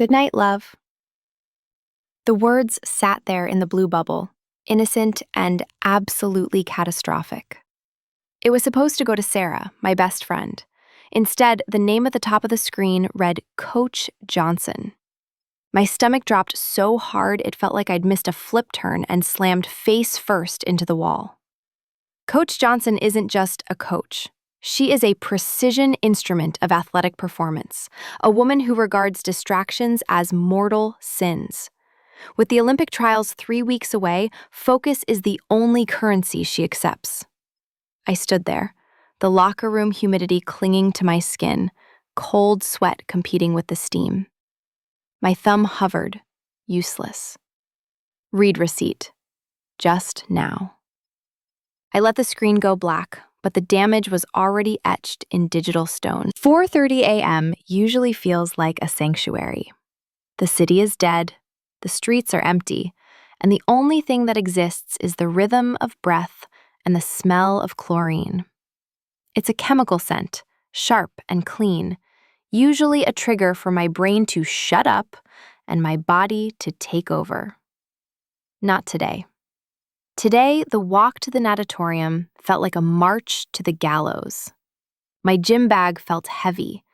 Good night, love. The words sat there in the blue bubble, innocent and absolutely catastrophic. It was supposed to go to Sarah, my best friend. Instead, the name at the top of the screen read Coach Johnson. My stomach dropped so hard it felt like I'd missed a flip turn and slammed face first into the wall. Coach Johnson isn't just a coach. She is a precision instrument of athletic performance, a woman who regards distractions as mortal sins. With the Olympic trials 3 weeks away, focus is the only currency she accepts. I stood there, the locker room humidity clinging to my skin, cold sweat competing with the steam. My thumb hovered, useless. Read receipt. Just now. I let the screen go black, but the damage was already etched in digital stone. 4:30 a.m. usually feels like a sanctuary. The city is dead, the streets are empty, and the only thing that exists is the rhythm of breath and the smell of chlorine. It's a chemical scent, sharp and clean, usually a trigger for my brain to shut up and my body to take over. Not today. Today, the walk to the natatorium felt like a march to the gallows. My gym bag felt heavy,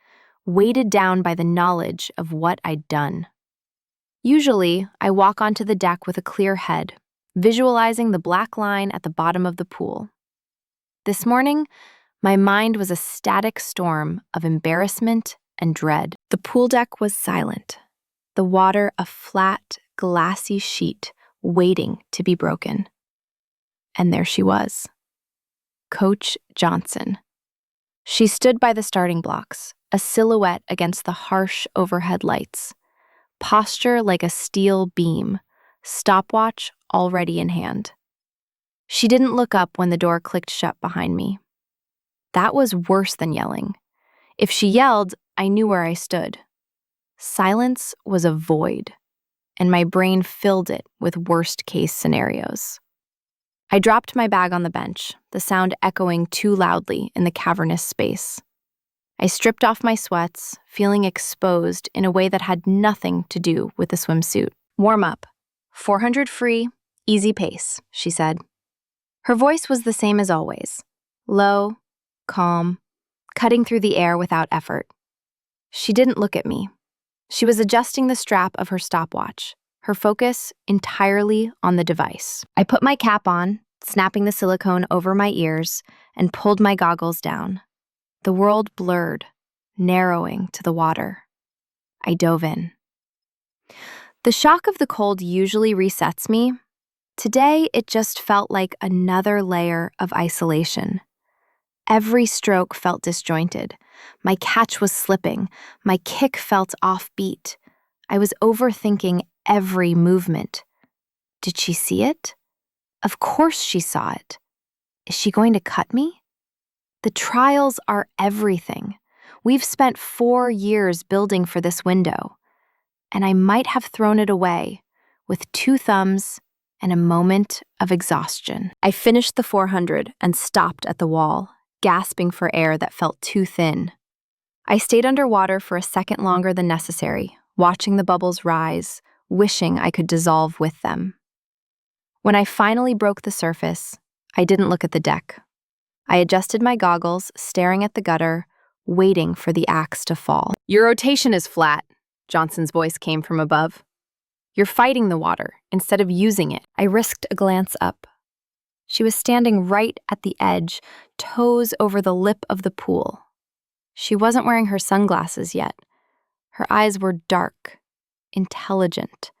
weighted down by the knowledge of what I'd done. Usually, I walk onto the deck with a clear head, visualizing the black line at the bottom of the pool. This morning, my mind was a static storm of embarrassment and dread. The pool deck was silent, the water a flat, glassy sheet waiting to be broken. And there she was, Coach Johnson. She stood by the starting blocks, a silhouette against the harsh overhead lights, posture like a steel beam, stopwatch already in hand. She didn't look up when the door clicked shut behind me. That was worse than yelling. If she yelled, I knew where I stood. Silence was a void, and my brain filled it with worst-case scenarios. I dropped my bag on the bench, the sound echoing too loudly in the cavernous space. I stripped off my sweats, feeling exposed in a way that had nothing to do with the swimsuit. Warm up. 400 free, easy pace, she said. Her voice was the same as always. Low, calm, cutting through the air without effort. She didn't look at me. She was adjusting the strap of her stopwatch, her focus entirely on the device. I put my cap on, snapping the silicone over my ears, and pulled my goggles down. The world blurred, narrowing to the water. I dove in. The shock of the cold usually resets me. Today, it just felt like another layer of isolation. Every stroke felt disjointed. My catch was slipping. My kick felt offbeat. I was overthinking every movement. Did she see it? Of course she saw it. Is she going to cut me? The trials are everything. We've spent 4 years building for this window, and I might have thrown it away with 2 thumbs and a moment of exhaustion. I finished the 400 and stopped at the wall, gasping for air that felt too thin. I stayed underwater for a second longer than necessary, watching the bubbles rise, wishing I could dissolve with them. When I finally broke the surface, I didn't look at the deck. I adjusted my goggles, staring at the gutter, waiting for the axe to fall. Your rotation is flat, Johnson's voice came from above. You're fighting the water instead of using it. I risked a glance up. She was standing right at the edge, toes over the lip of the pool. She wasn't wearing her sunglasses yet. Her eyes were dark, intelligent,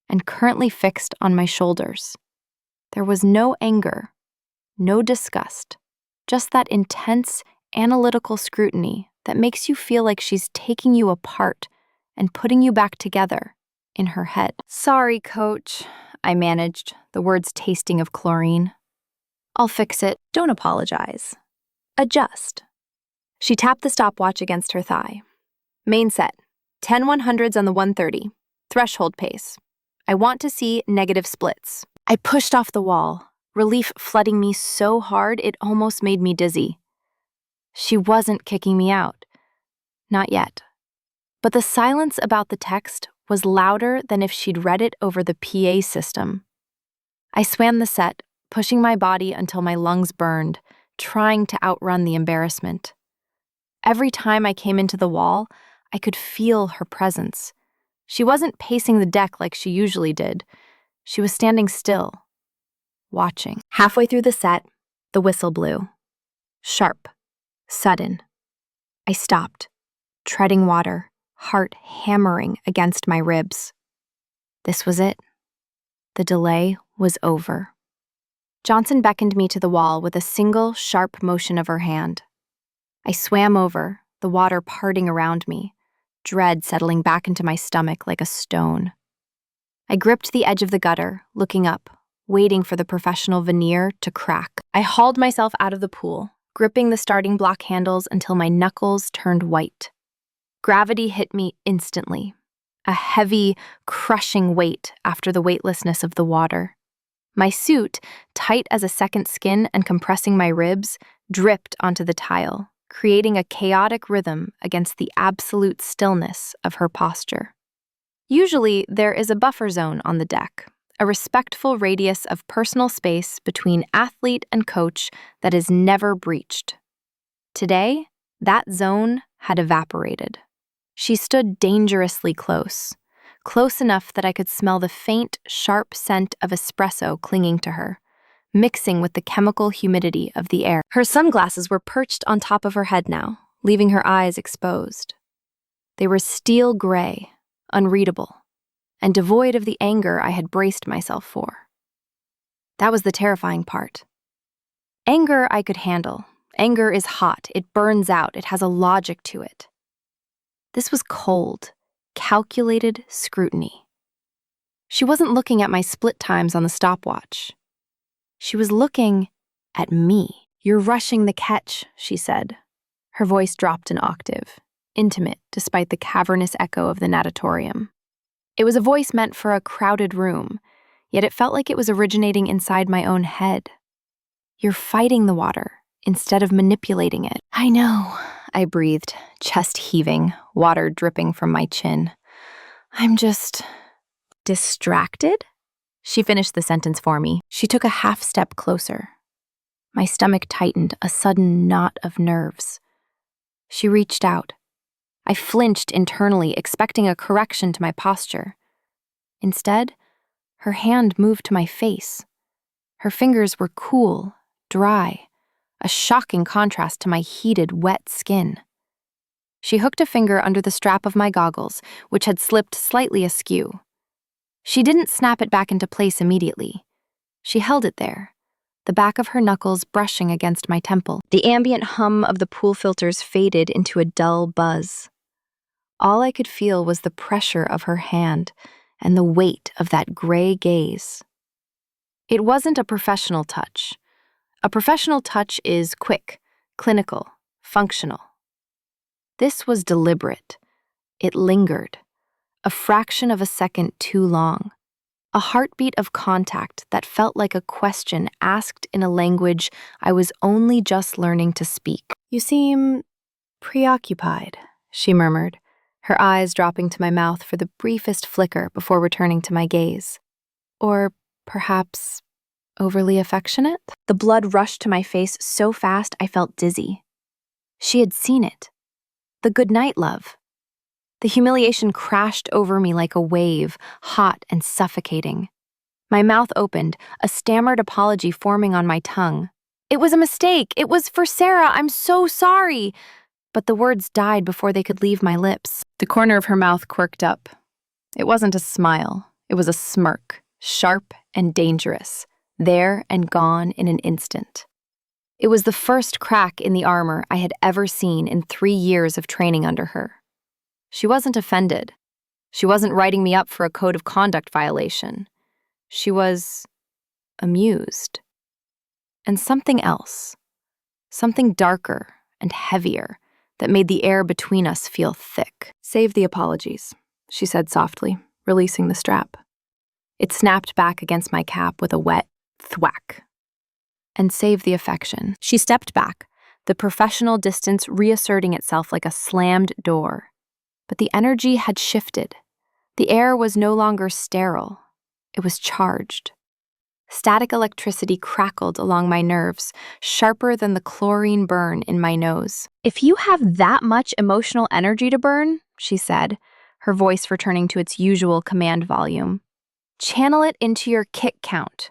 and currently fixed on my shoulders. There was no anger, no disgust, just that intense, analytical scrutiny that makes you feel like she's taking you apart and putting you back together in her head. Sorry, Coach, I managed, the words tasting of chlorine. I'll fix it. Don't apologize. Adjust. She tapped the stopwatch against her thigh. Main set, 10 100s on the 130, threshold pace. I want to see negative splits. I pushed off the wall, relief flooding me so hard it almost made me dizzy. She wasn't kicking me out. Not yet. But the silence about the text was louder than if she'd read it over the PA system. I swam the set, pushing my body until my lungs burned, trying to outrun the embarrassment. Every time I came into the wall, I could feel her presence. She wasn't pacing the deck like she usually did. She was standing still, watching. Halfway through the set, the whistle blew. Sharp, sudden. I stopped, treading water, heart hammering against my ribs. This was it. The delay was over. Johnson beckoned me to the wall with a single, sharp motion of her hand. I swam over, the water parting around me, dread settling back into my stomach like a stone. I gripped the edge of the gutter, looking up, waiting for the professional veneer to crack. I hauled myself out of the pool, gripping the starting block handles until my knuckles turned white. Gravity hit me instantly, a heavy, crushing weight after the weightlessness of the water. My suit, tight as a second skin and compressing my ribs, dripped onto the tile, creating a chaotic rhythm against the absolute stillness of her posture. Usually, there is a buffer zone on the deck, a respectful radius of personal space between athlete and coach that is never breached. Today, that zone had evaporated. She stood dangerously close enough that I could smell the faint, sharp scent of espresso clinging to her, mixing with the chemical humidity of the air. Her sunglasses were perched on top of her head now, leaving her eyes exposed. They were steel gray, unreadable, and devoid of the anger I had braced myself for. That was the terrifying part. Anger I could handle. Anger is hot, it burns out, it has a logic to it. This was cold, calculated scrutiny. She wasn't looking at my split times on the stopwatch. She was looking at me. "You're rushing the catch," she said. Her voice dropped an octave, intimate despite the cavernous echo of the natatorium. It was a voice meant for a crowded room, yet it felt like it was originating inside my own head. "You're fighting the water instead of manipulating it." "I know," I breathed, chest heaving, water dripping from my chin. "I'm just distracted?" She finished the sentence for me. She took a half step closer. My stomach tightened, a sudden knot of nerves. She reached out. I flinched internally, expecting a correction to my posture. Instead, her hand moved to my face. Her fingers were cool, dry, a shocking contrast to my heated, wet skin. She hooked a finger under the strap of my goggles, which had slipped slightly askew. She didn't snap it back into place immediately. She held it there, the back of her knuckles brushing against my temple. The ambient hum of the pool filters faded into a dull buzz. All I could feel was the pressure of her hand and the weight of that gray gaze. It wasn't a professional touch. A professional touch is quick, clinical, functional. This was deliberate. It lingered, a fraction of a second too long. A heartbeat of contact that felt like a question asked in a language I was only just learning to speak. "You seem preoccupied," she murmured, her eyes dropping to my mouth for the briefest flicker before returning to my gaze. "Or perhaps overly affectionate?" The blood rushed to my face so fast I felt dizzy. She had seen it. The goodnight love. The humiliation crashed over me like a wave, hot and suffocating. My mouth opened, a stammered apology forming on my tongue. "It was a mistake. It was for Sarah. I'm so sorry." But the words died before they could leave my lips. The corner of her mouth quirked up. It wasn't a smile. It was a smirk, sharp and dangerous, there and gone in an instant. It was the first crack in the armor I had ever seen in 3 years of training under her. She wasn't offended. She wasn't writing me up for a code of conduct violation. She was amused. And something else, something darker and heavier that made the air between us feel thick. "Save the apologies," she said softly, releasing the strap. It snapped back against my cap with a wet thwack. "And save the affection." She stepped back, the professional distance reasserting itself like a slammed door. but the energy had shifted. The air was no longer sterile. It was charged. Static electricity crackled along my nerves, sharper than the chlorine burn in my nose. "If you have that much emotional energy to burn," she said, her voice returning to its usual command volume, "channel it into your kick count.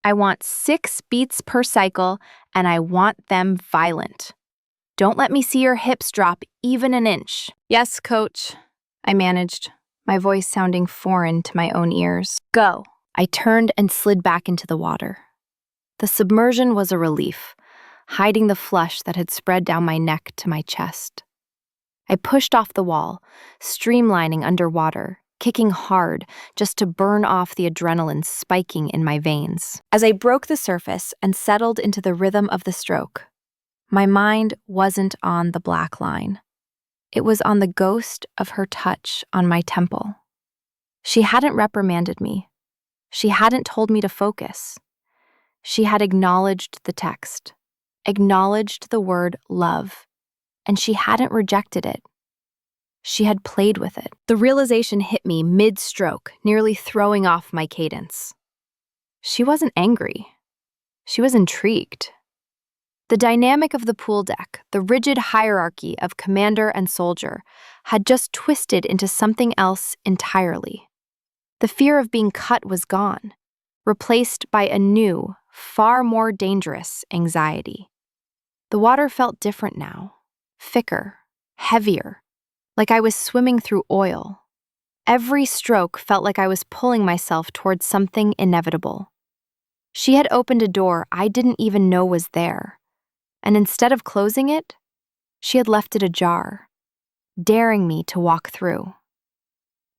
I want 6 beats per cycle, and I want them violent. Don't let me see your hips drop even an inch." "Yes, coach," I managed, my voice sounding foreign to my own ears. "Go." I turned and slid back into the water. The submersion was a relief, hiding the flush that had spread down my neck to my chest. I pushed off the wall, streamlining underwater, kicking hard just to burn off the adrenaline spiking in my veins. As I broke the surface and settled into the rhythm of the stroke, my mind wasn't on the black line. It was on the ghost of her touch on my temple. She hadn't reprimanded me. She hadn't told me to focus. She had acknowledged the text, acknowledged the word love, and she hadn't rejected it. She had played with it. The realization hit me mid-stroke, nearly throwing off my cadence. She wasn't angry. She was intrigued. The dynamic of the pool deck, the rigid hierarchy of commander and soldier, had just twisted into something else entirely. The fear of being cut was gone, replaced by a new, far more dangerous anxiety. The water felt different now, thicker, heavier, like I was swimming through oil. Every stroke felt like I was pulling myself towards something inevitable. She had opened a door I didn't even know was there, and instead of closing it, she had left it ajar, daring me to walk through.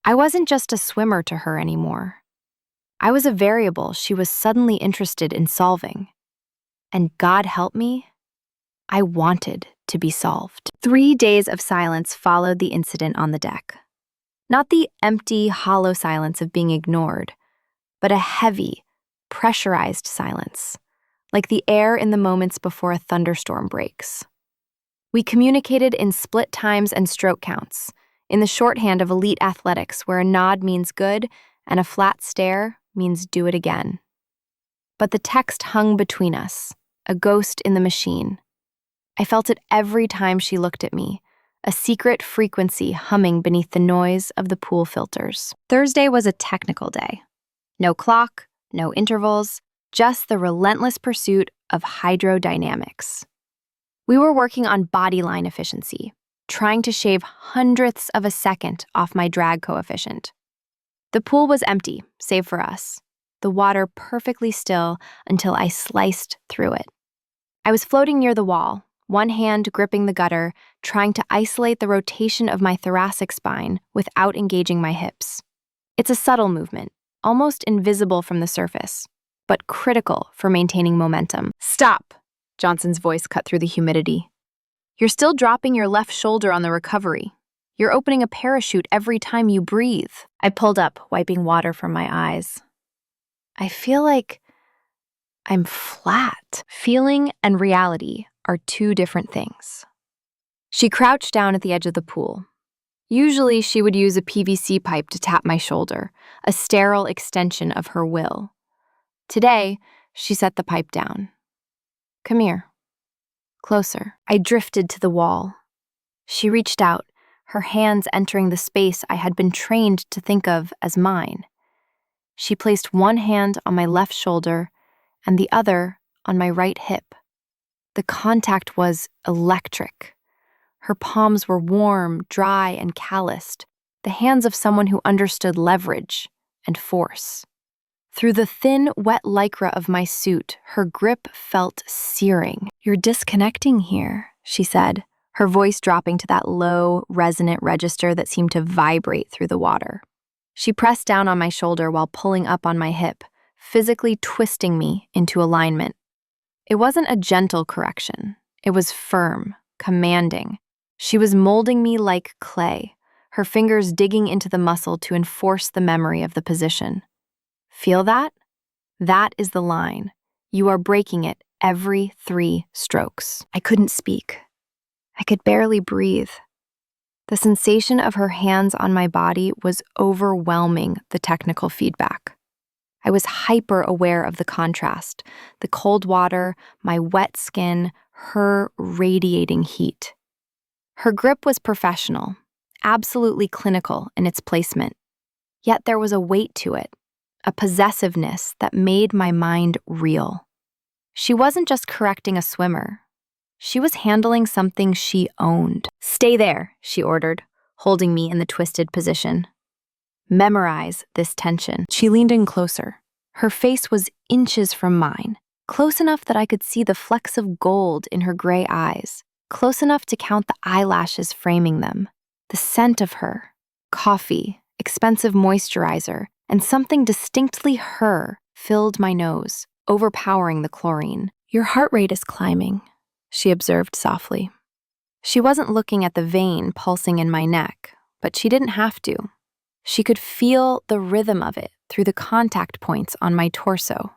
I wasn't just a swimmer to her anymore. I was a variable she was suddenly interested in solving. And God help me, I wanted to be solved. 3 days of silence followed the incident on the deck. Not the empty, hollow silence of being ignored, but a heavy, pressurized silence, like the air in the moments before a thunderstorm breaks. We communicated in split times and stroke counts, in the shorthand of elite athletics where a nod means good and a flat stare means do it again. But the text hung between us, a ghost in the machine. I felt it every time she looked at me, a secret frequency humming beneath the noise of the pool filters. Thursday was a technical day. No clock, no intervals, just the relentless pursuit of hydrodynamics. We were working on body line efficiency, trying to shave hundredths of a second off my drag coefficient. The pool was empty, save for us, the water perfectly still until I sliced through it. I was floating near the wall, one hand gripping the gutter, trying to isolate the rotation of my thoracic spine without engaging my hips. It's a subtle movement, almost invisible from the surface, but critical for maintaining momentum. "Stop!" Johnson's voice cut through the humidity. "You're still dropping your left shoulder on the recovery. You're opening a parachute every time you breathe." I pulled up, wiping water from my eyes. I feel like I'm flat. Feeling and reality are 2 different things. She crouched down at the edge of the pool. Usually she would use a PVC pipe to tap my shoulder, a sterile extension of her will. Today, she set the pipe down. "Come here." Closer. I drifted to the wall. She reached out, her hands entering the space I had been trained to think of as mine. She placed one hand on my left shoulder and the other on my right hip. The contact was electric. Her palms were warm, dry, and calloused, the hands of someone who understood leverage and force. Through the thin, wet lycra of my suit, her grip felt searing. "You're disconnecting here," she said, her voice dropping to that low, resonant register that seemed to vibrate through the water. She pressed down on my shoulder while pulling up on my hip, physically twisting me into alignment. It wasn't a gentle correction. It was firm, commanding. She was molding me like clay, her fingers digging into the muscle to enforce the memory of the position. Feel that? That is the line. You are breaking it every 3 strokes. I couldn't speak. I could barely breathe. The sensation of her hands on my body was overwhelming the technical feedback. I was hyper aware of the contrast, the cold water, my wet skin, her radiating heat. Her grip was professional, absolutely clinical in its placement. Yet there was a weight to it, a possessiveness that made my mind reel. She wasn't just correcting a swimmer. She was handling something she owned. "Stay there," she ordered, holding me in the twisted position. "Memorize this tension." She leaned in closer. Her face was inches from mine, close enough that I could see the flecks of gold in her gray eyes, close enough to count the eyelashes framing them. The scent of her, coffee, expensive moisturizer, and something distinctly her filled my nose, overpowering the chlorine. "Your heart rate is climbing," she observed softly. She wasn't looking at the vein pulsing in my neck, but she didn't have to. She could feel the rhythm of it through the contact points on my torso.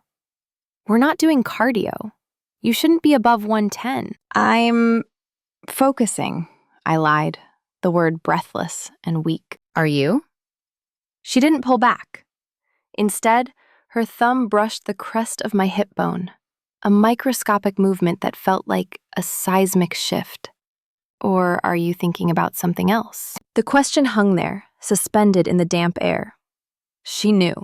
"We're not doing cardio. You shouldn't be above 110. "I'm focusing," I lied, the word breathless and weak. "Are you?" She didn't pull back. Instead, her thumb brushed the crest of my hip bone, a microscopic movement that felt like a seismic shift. "Or are you thinking about something else?" The question hung there, suspended in the damp air. She knew.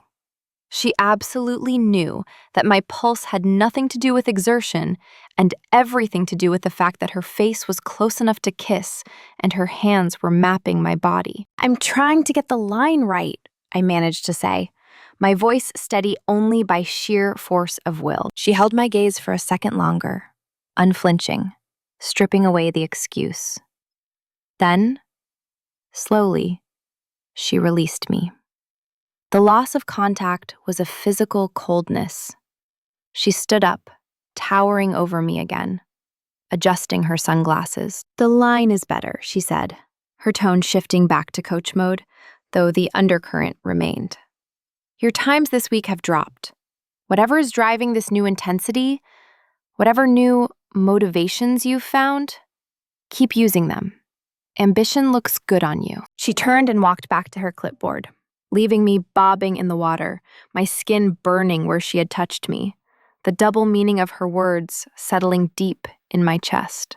She absolutely knew that my pulse had nothing to do with exertion and everything to do with the fact that her face was close enough to kiss and her hands were mapping my body. "I'm trying to get the line right," I managed to say, my voice steady only by sheer force of will. She held my gaze for a second longer, unflinching, stripping away the excuse. Then, slowly, she released me. The loss of contact was a physical coldness. She stood up, towering over me again, adjusting her sunglasses. "The line is better," she said, her tone shifting back to coach mode, though the undercurrent remained. "Your times this week have dropped. Whatever is driving this new intensity, whatever new motivations you've found, keep using them. Ambition looks good on you." She turned and walked back to her clipboard, leaving me bobbing in the water, my skin burning where she had touched me, the double meaning of her words settling deep in my chest.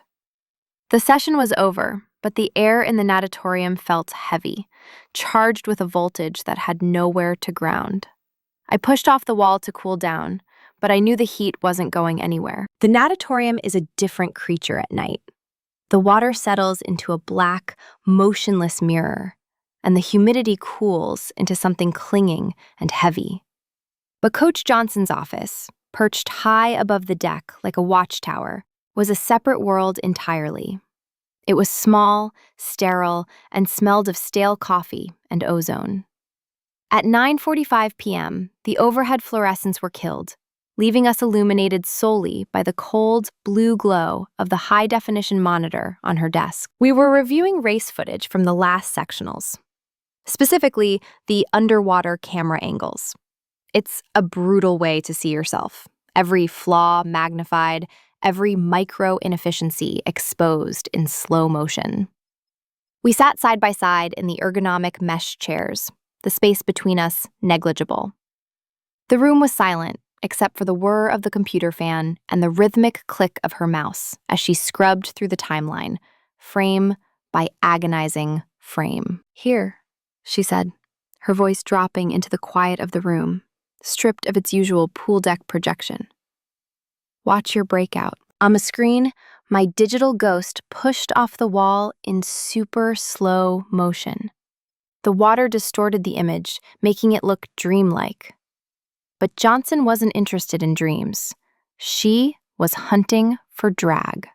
The session was over, but the air in the natatorium felt heavy, charged with a voltage that had nowhere to ground. I pushed off the wall to cool down, but I knew the heat wasn't going anywhere. The natatorium is a different creature at night. The water settles into a black, motionless mirror, and the humidity cools into something clinging and heavy. But Coach Johnson's office, perched high above the deck like a watchtower, was a separate world entirely. It was small, sterile, and smelled of stale coffee and ozone. At 9:45 p.m., the overhead fluorescents were killed, leaving us illuminated solely by the cold, blue glow of the high-definition monitor on her desk. We were reviewing race footage from the last sectionals, specifically the underwater camera angles. It's a brutal way to see yourself, every flaw magnified, every micro inefficiency exposed in slow motion. We sat side by side in the ergonomic mesh chairs, the space between us negligible. The room was silent, except for the whir of the computer fan and the rhythmic click of her mouse as she scrubbed through the timeline, frame by agonizing frame. "Here," she said, her voice dropping into the quiet of the room, stripped of its usual pool deck projection. "Watch your breakout." On the screen, my digital ghost pushed off the wall in super slow motion. The water distorted the image, making it look dreamlike. But Johnson wasn't interested in dreams. She was hunting for drag.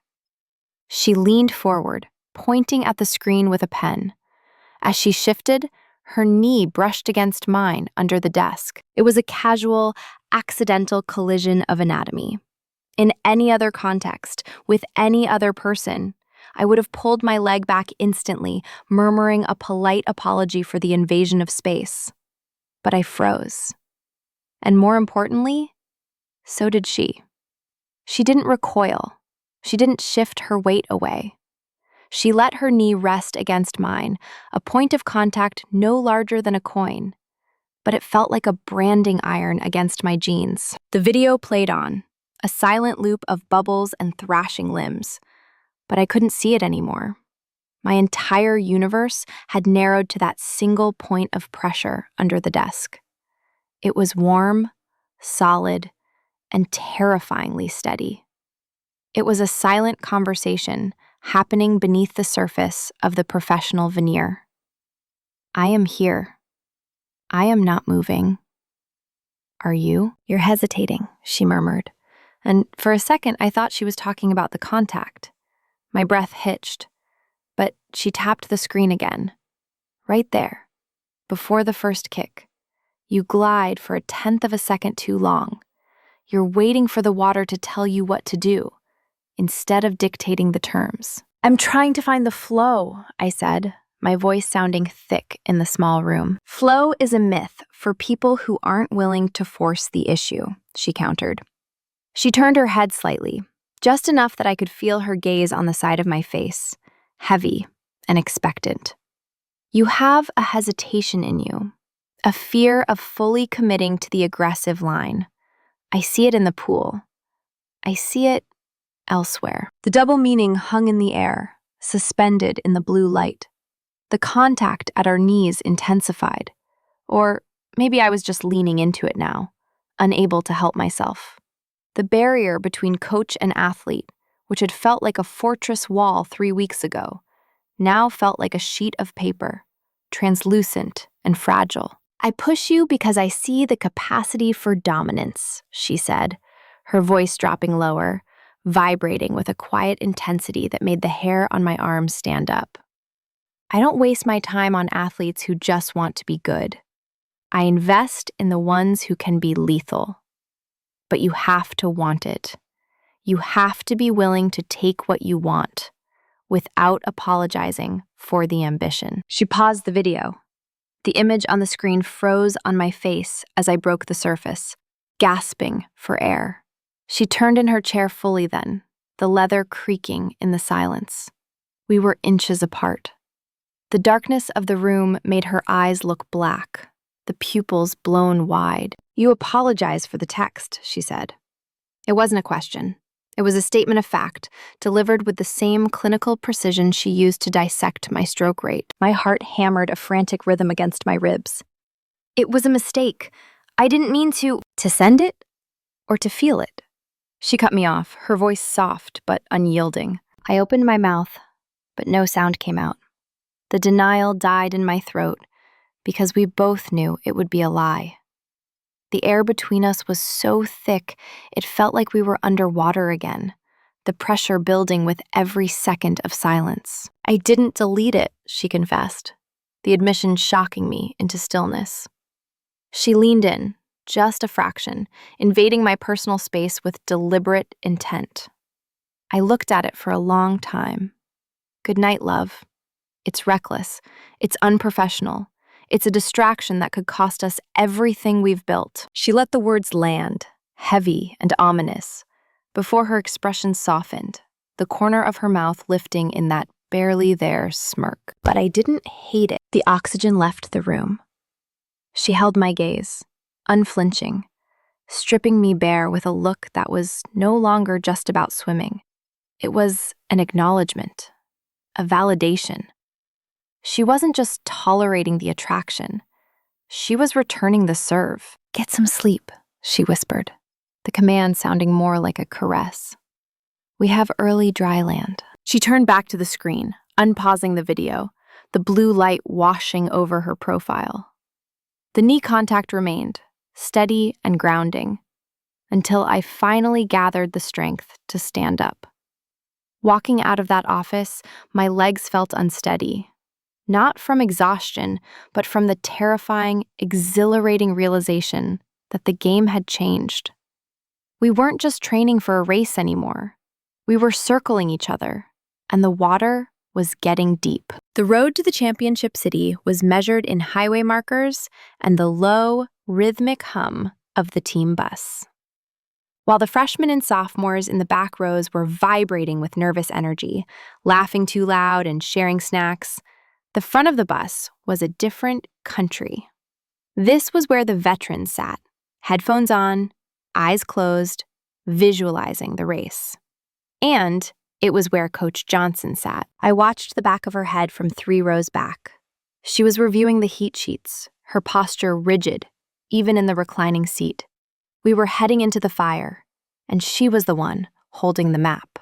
She leaned forward, pointing at the screen with a pen. As she shifted, her knee brushed against mine under the desk. It was a casual, accidental collision of anatomy. In any other context, with any other person, I would have pulled my leg back instantly, murmuring a polite apology for the invasion of space. But I froze. And more importantly, so did she. She didn't recoil. She didn't shift her weight away. She let her knee rest against mine, a point of contact no larger than a coin, but it felt like a branding iron against my jeans. The video played on, a silent loop of bubbles and thrashing limbs, but I couldn't see it anymore. My entire universe had narrowed to that single point of pressure under the desk. It was warm, solid, and terrifyingly steady. It was a silent conversation happening beneath the surface of the professional veneer. I am here. I am not moving. Are you? You're hesitating, she murmured, and for a second I thought she was talking about the contact. My breath hitched, but she tapped the screen again. Right there, before the first kick. You glide for 1/10 of a second too long. You're waiting for the water to tell you what to do, instead of dictating the terms. I'm trying to find the flow, I said, my voice sounding thick in the small room. Flow is a myth for people who aren't willing to force the issue, she countered. She turned her head slightly, just enough that I could feel her gaze on the side of my face, heavy and expectant. You have a hesitation in you, a fear of fully committing to the aggressive line. I see it in the pool. I see it elsewhere. The double meaning hung in the air, suspended in the blue light. The contact at our knees intensified. Or maybe I was just leaning into it now, unable to help myself. The barrier between coach and athlete, which had felt like a fortress wall 3 weeks ago, now felt like a sheet of paper, translucent and fragile. I push you because I see the capacity for dominance, she said, her voice dropping lower, vibrating with a quiet intensity that made the hair on my arms stand up. I don't waste my time on athletes who just want to be good. I invest in the ones who can be lethal. But you have to want it. You have to be willing to take what you want, without apologizing for the ambition. She paused the video. The image on the screen froze on my face as I broke the surface, gasping for air. She turned in her chair fully then, the leather creaking in the silence. We were inches apart. The darkness of the room made her eyes look black, the pupils blown wide. You apologize for the text, she said. It wasn't a question. It was a statement of fact, delivered with the same clinical precision she used to dissect my stroke rate. My heart hammered a frantic rhythm against my ribs. It was a mistake. I didn't mean to send it or to feel it. She cut me off, her voice soft but unyielding. I opened my mouth, but no sound came out. The denial died in my throat because we both knew it would be a lie. The air between us was so thick, it felt like we were underwater again, the pressure building with every second of silence. I didn't delete it, she confessed, the admission shocking me into stillness. She leaned in, just a fraction, invading my personal space with deliberate intent. I looked at it for a long time. Good night, love. It's reckless. It's unprofessional. It's a distraction that could cost us everything we've built. She let the words land, heavy and ominous, before her expression softened, the corner of her mouth lifting in that barely there smirk. But I didn't hate it. The oxygen left the room. She held my gaze, unflinching, stripping me bare with a look that was no longer just about swimming. It was an acknowledgement, a validation. She wasn't just tolerating the attraction. She was returning the serve. Get some sleep, she whispered, the command sounding more like a caress. We have early dry land. She turned back to the screen, unpausing the video, the blue light washing over her profile. The knee contact remained, steady and grounding, until I finally gathered the strength to stand up. Walking out of that office, my legs felt unsteady. Not from exhaustion, but from the terrifying, exhilarating realization that the game had changed. We weren't just training for a race anymore. We were circling each other, and the water was getting deep. The road to the championship city was measured in highway markers and the low, rhythmic hum of the team bus. while the freshmen and sophomores in the back rows were vibrating with nervous energy, laughing too loud and sharing snacks. The front of the bus was a different country. This was where the veterans sat, headphones on, eyes closed, visualizing the race. And it was where Coach Johnson sat. I watched the back of her head from 3 rows back. She was reviewing the heat sheets, her posture rigid, even in the reclining seat. We were heading into the fire, and she was the one holding the map.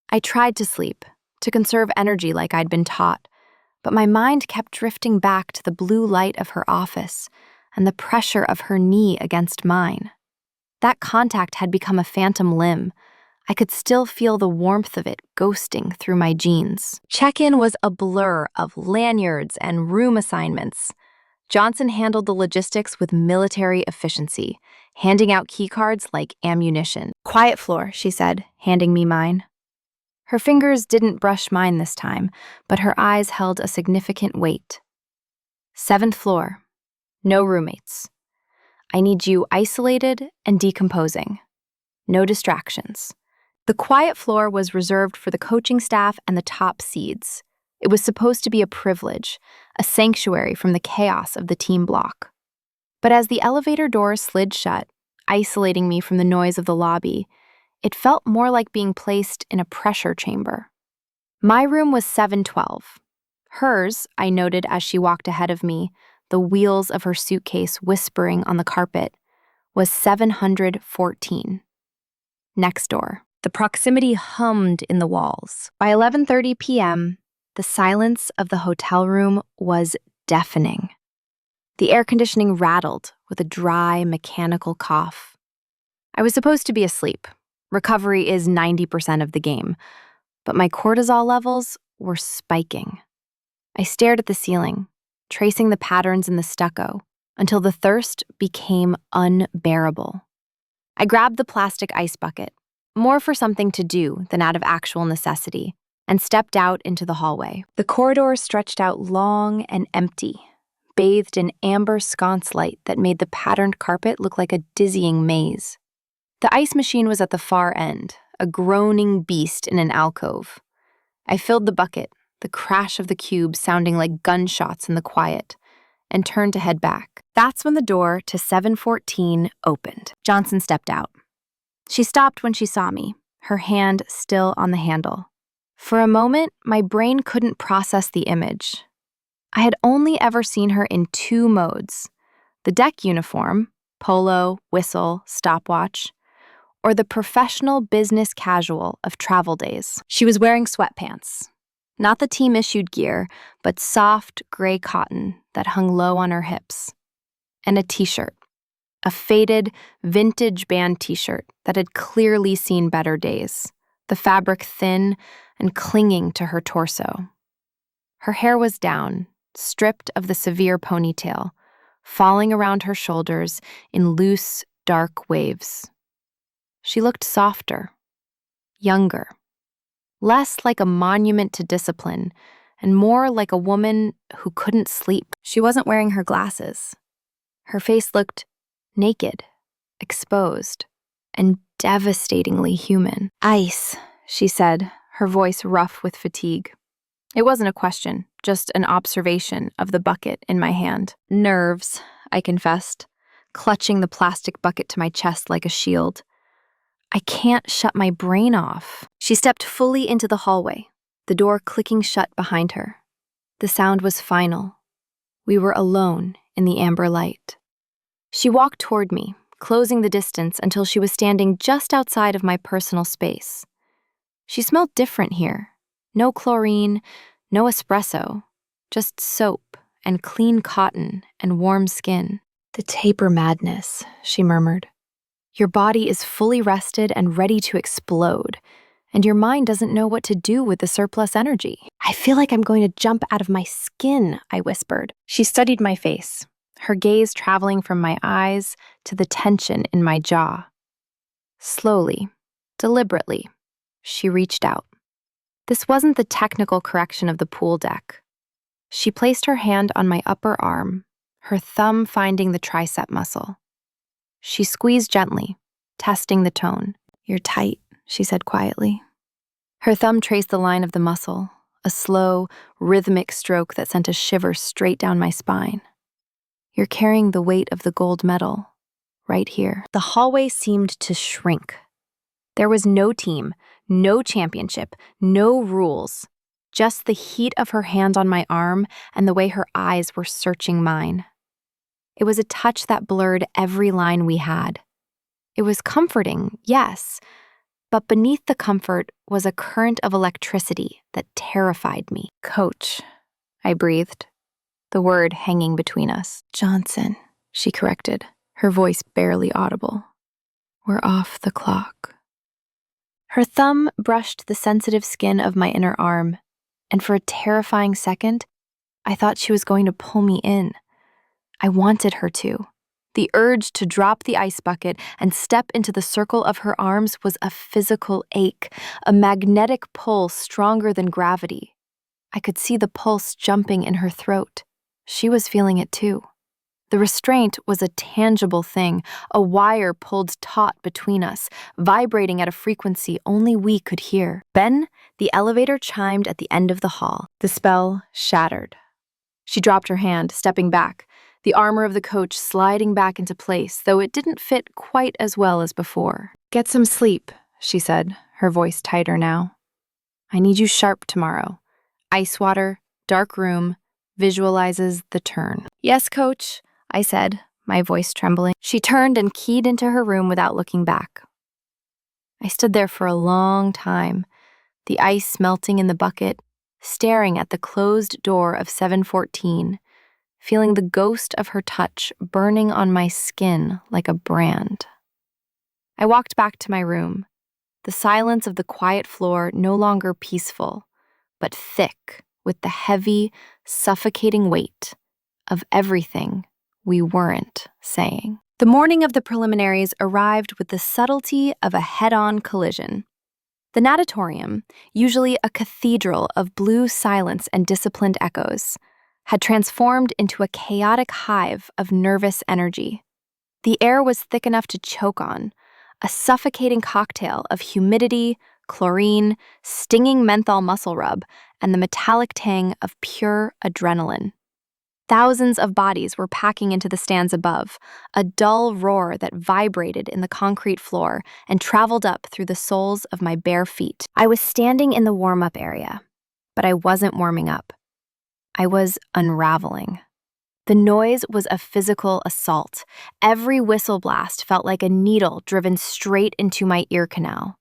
I tried to sleep, to conserve energy like I'd been taught, but my mind kept drifting back to the blue light of her office and the pressure of her knee against mine. That contact had become a phantom limb. I could still feel the warmth of it ghosting through my jeans. Check-in was a blur of lanyards and room assignments. Johnson handled the logistics with military efficiency, handing out keycards like ammunition. "Quiet floor," she said, handing me mine. Her fingers didn't brush mine this time, but her eyes held a significant weight. "7th floor. No roommates. I need you isolated and decomposing. No distractions." The quiet floor was reserved for the coaching staff and the top seeds. It was supposed to be a privilege, a sanctuary from the chaos of the team block. But as the elevator doors slid shut, isolating me from the noise of the lobby, it felt more like being placed in a pressure chamber. My room was 712. Hers, I noted as she walked ahead of me, the wheels of her suitcase whispering on the carpet, was 714. Next door. The proximity hummed in the walls. By 11:30 p.m., the silence of the hotel room was deafening. The air conditioning rattled with a dry, mechanical cough. I was supposed to be asleep. Recovery is 90% of the game, but my cortisol levels were spiking. I stared at the ceiling, tracing the patterns in the stucco, until the thirst became unbearable. I grabbed the plastic ice bucket, more for something to do than out of actual necessity, and stepped out into the hallway. The corridor stretched out long and empty, bathed in amber sconce light that made the patterned carpet look like a dizzying maze. The ice machine was at the far end, a groaning beast in an alcove. I filled the bucket, the crash of the cube sounding like gunshots in the quiet, and turned to head back. That's when the door to 714 opened. Johnson stepped out. She stopped when she saw me, her hand still on the handle. For a moment, my brain couldn't process the image. I had only ever seen her in 2 modes: the deck uniform, polo, whistle, stopwatch, or the professional business casual of travel days. She was wearing sweatpants. Not the team-issued gear, but soft gray cotton that hung low on her hips. And a t-shirt. A faded, vintage band t-shirt that had clearly seen better days, the fabric thin and clinging to her torso. Her hair was down, stripped of the severe ponytail, falling around her shoulders in loose, dark waves. She looked softer, younger, less like a monument to discipline, and more like a woman who couldn't sleep. She wasn't wearing her glasses. Her face looked naked, exposed, and devastatingly human. "Ice," she said, her voice rough with fatigue. It wasn't a question, just an observation of the bucket in my hand. "Nerves," I confessed, clutching the plastic bucket to my chest like a shield. "I can't shut my brain off." She stepped fully into the hallway, the door clicking shut behind her. The sound was final. We were alone in the amber light. She walked toward me, closing the distance until she was standing just outside of my personal space. She smelled different here. No chlorine, no espresso, just soap and clean cotton and warm skin. "The taper madness," she murmured. "Your body is fully rested and ready to explode, and your mind doesn't know what to do with the surplus energy." "I feel like I'm going to jump out of my skin," I whispered. She studied my face, her gaze traveling from my eyes to the tension in my jaw. Slowly, deliberately, she reached out. This wasn't the technical correction of the pool deck. She placed her hand on my upper arm, her thumb finding the tricep muscle. She squeezed gently, testing the tone. "You're tight," she said quietly. Her thumb traced the line of the muscle, a slow, rhythmic stroke that sent a shiver straight down my spine. "You're carrying the weight of the gold medal, right here." The hallway seemed to shrink. There was no team, no championship, no rules, just the heat of her hand on my arm and the way her eyes were searching mine. It was a touch that blurred every line we had. It was comforting, yes, but beneath the comfort was a current of electricity that terrified me. "Coach," I breathed, the word hanging between us. "Johnson," she corrected, her voice barely audible. "We're off the clock." Her thumb brushed the sensitive skin of my inner arm, and for a terrifying second, I thought she was going to pull me in. I wanted her to. The urge to drop the ice bucket and step into the circle of her arms was a physical ache, a magnetic pull stronger than gravity. I could see the pulse jumping in her throat. She was feeling it too. The restraint was a tangible thing, a wire pulled taut between us, vibrating at a frequency only we could hear. Then, the elevator chimed at the end of the hall. The spell shattered. She dropped her hand, stepping back, the armor of the coach sliding back into place, though it didn't fit quite as well as before. "Get some sleep," she said, her voice tighter now. "I need you sharp tomorrow. Ice water, dark room, visualizes the turn." "Yes, coach," I said, my voice trembling. She turned and keyed into her room without looking back. I stood there for a long time, the ice melting in the bucket, staring at the closed door of 714, feeling the ghost of her touch burning on my skin like a brand. I walked back to my room, the silence of the quiet floor no longer peaceful, but thick with the heavy, suffocating weight of everything we weren't saying. The morning of the preliminaries arrived with the subtlety of a head-on collision. The natatorium, usually a cathedral of blue silence and disciplined echoes, had transformed into a chaotic hive of nervous energy. The air was thick enough to choke on, a suffocating cocktail of humidity, chlorine, stinging menthol muscle rub, and the metallic tang of pure adrenaline. Thousands of bodies were packing into the stands above, a dull roar that vibrated in the concrete floor and traveled up through the soles of my bare feet. I was standing in the warm-up area, but I wasn't warming up. I was unraveling. The noise was a physical assault. Every whistle blast felt like a needle driven straight into my ear canal.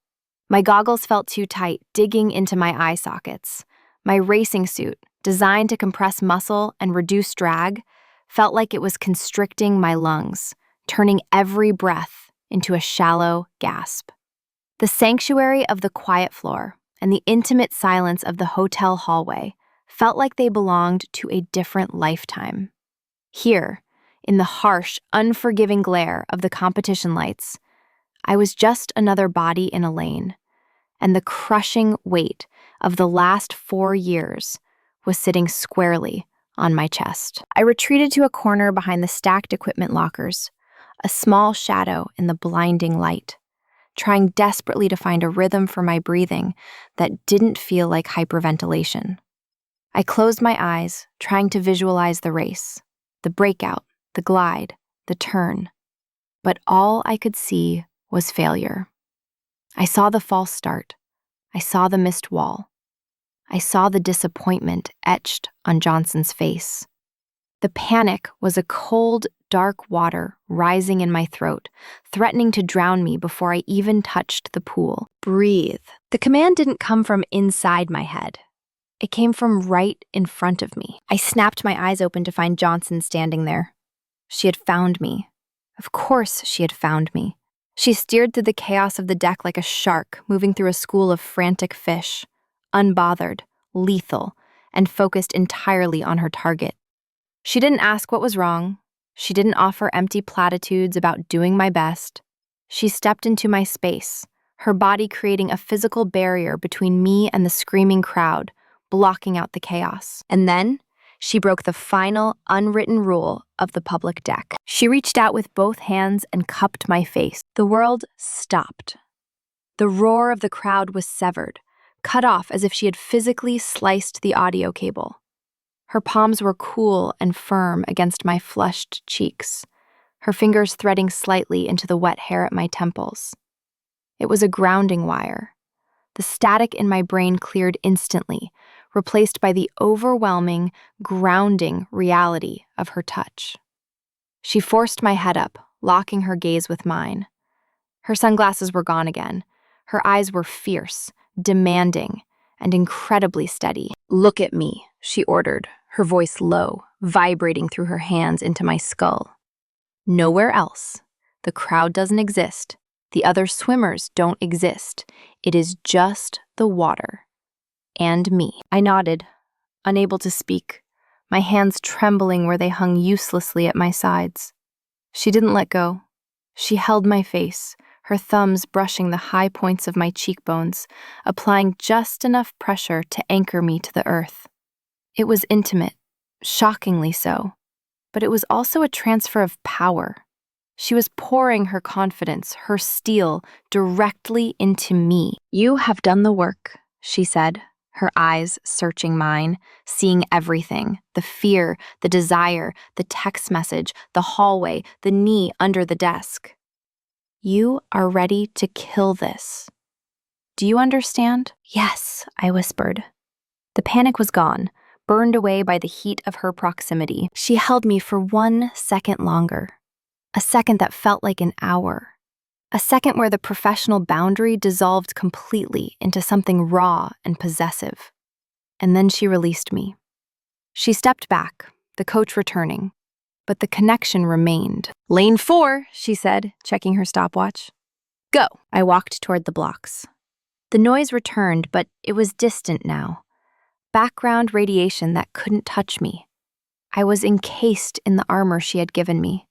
My goggles felt too tight, digging into my eye sockets. My racing suit, designed to compress muscle and reduce drag, felt like it was constricting my lungs, turning every breath into a shallow gasp. The sanctuary of the quiet floor and the intimate silence of the hotel hallway felt like they belonged to a different lifetime. Here, in the harsh, unforgiving glare of the competition lights, I was just another body in a lane, and the crushing weight of the last 4 years was sitting squarely on my chest. I retreated to a corner behind the stacked equipment lockers, a small shadow in the blinding light, trying desperately to find a rhythm for my breathing that didn't feel like hyperventilation. I closed my eyes, trying to visualize the race, the breakout, the glide, the turn. But all I could see was failure. I saw the false start. I saw the missed wall. I saw the disappointment etched on Johnson's face. The panic was a cold, dark water rising in my throat, threatening to drown me before I even touched the pool. Breathe. The command didn't come from inside my head. It came from right in front of me. I snapped my eyes open to find Johnson standing there. She had found me. Of course she had found me. She steered through the chaos of the deck like a shark moving through a school of frantic fish, unbothered, lethal, and focused entirely on her target. She didn't ask what was wrong. She didn't offer empty platitudes about doing my best. She stepped into my space, her body creating a physical barrier between me and the screaming crowd, blocking out the chaos. And then, She broke the final unwritten rule of the public deck. She reached out with both hands and cupped my face. The world stopped. The roar of the crowd was severed, cut off as if she had physically sliced the audio cable. Her palms were cool and firm against my flushed cheeks, her fingers threading slightly into the wet hair at my temples. It was a grounding wire. The static in my brain cleared instantly, replaced by the overwhelming, grounding reality of her touch. She forced my head up, locking her gaze with mine. Her sunglasses were gone again. Her eyes were fierce, demanding, and incredibly steady. "Look at me," she ordered, her voice low, vibrating through her hands into my skull. "Nowhere else. The crowd doesn't exist. The other swimmers don't exist. It is just the water. And me." I nodded, unable to speak, my hands trembling where they hung uselessly at my sides. She didn't let go. She held my face, her thumbs brushing the high points of my cheekbones, applying just enough pressure to anchor me to the earth. It was intimate, shockingly so, but it was also a transfer of power. She was pouring her confidence, her steel, directly into me. "You have done the work," she said, her eyes searching mine, seeing everything: the fear, the desire, the text message, the hallway, the knee under the desk. "You are ready to kill this. Do you understand?" "Yes," I whispered. The panic was gone, burned away by the heat of her proximity. She held me for 1 second longer. A second that felt like an hour. A second where the professional boundary dissolved completely into something raw and possessive. And then she released me. She stepped back, the coach returning, but the connection remained. "Lane 4, she said, checking her stopwatch. "Go." I walked toward the blocks. The noise returned, but it was distant now. Background radiation that couldn't touch me. I was encased in the armor she had given me.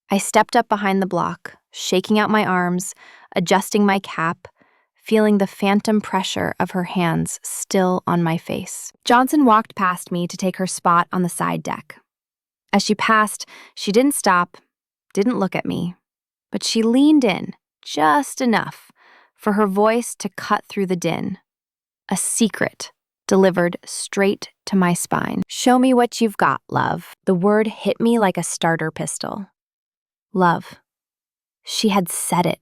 I stepped up behind the block, shaking out my arms, adjusting my cap, feeling the phantom pressure of her hands still on my face. Johnson walked past me to take her spot on the side deck. As she passed, she didn't stop, didn't look at me, but she leaned in, just enough, for her voice to cut through the din. A secret delivered straight to my spine. "Show me what you've got, love." The word hit me like a starter pistol. Love. She had said it.